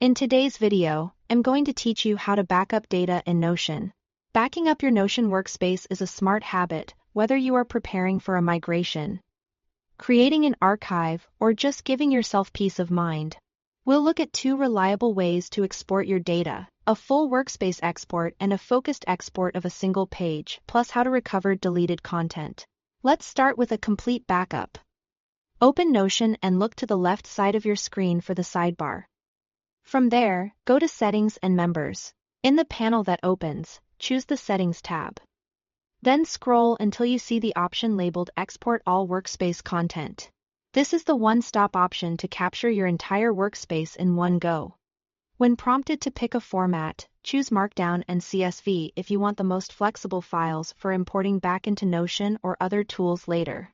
In today's video, I'm going to teach you how to back up data in Notion. Backing up your Notion workspace is a smart habit, whether you are preparing for a migration, creating an archive, or just giving yourself peace of mind. We'll look at two reliable ways to export your data: a full workspace export and a focused export of a single page, plus how to recover deleted content. Let's start with a complete backup. Open Notion and look to the left side of your screen for the sidebar. From there, go to Settings and Members. In the panel that opens, choose the Settings tab. Then scroll until you see the option labeled Export All Workspace Content. This is the one-stop option to capture your entire workspace in one go. When prompted to pick a format, choose Markdown and CSV if you want the most flexible files for importing back into Notion or other tools later.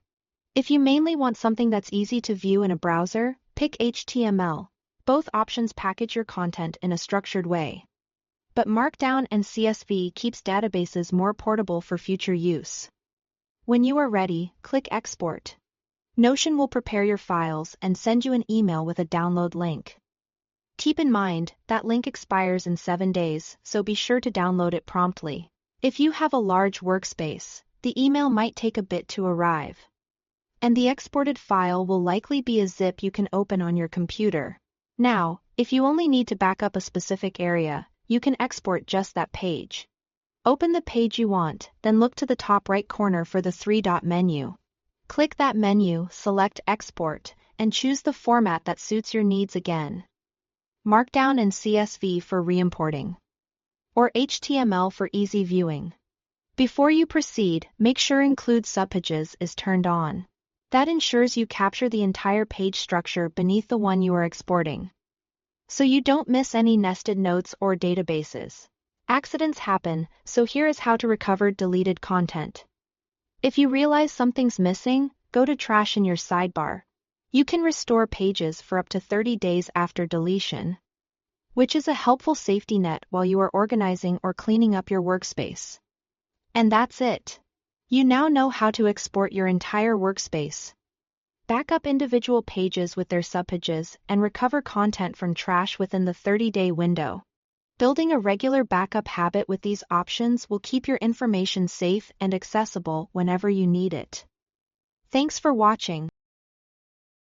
If you mainly want something that's easy to view in a browser, pick HTML. Both options package your content in a structured way. But Markdown and CSV keeps databases more portable for future use. When you are ready, click Export. Notion will prepare your files and send you an email with a download link. Keep in mind, that link expires in 7 days, so be sure to download it promptly. If you have a large workspace, the email might take a bit to arrive. And the exported file will likely be a zip you can open on your computer. Now, if you only need to back up a specific area, you can export just that page. Open the page you want, then look to the top right corner for the three-dot menu. Click that menu, select Export, and choose the format that suits your needs again. Markdown and CSV for reimporting, or HTML for easy viewing. Before you proceed, make sure Include Subpages is turned on. That ensures you capture the entire page structure beneath the one you are exporting, so you don't miss any nested notes or databases. Accidents happen, so here is how to recover deleted content. If you realize something's missing, go to Trash in your sidebar. You can restore pages for up to 30 days after deletion, which is a helpful safety net while you are organizing or cleaning up your workspace. And that's it. You now know how to export your entire workspace, back up individual pages with their subpages, and recover content from trash within the 30-day window. Building a regular backup habit with these options will keep your information safe and accessible whenever you need it. Thanks for watching.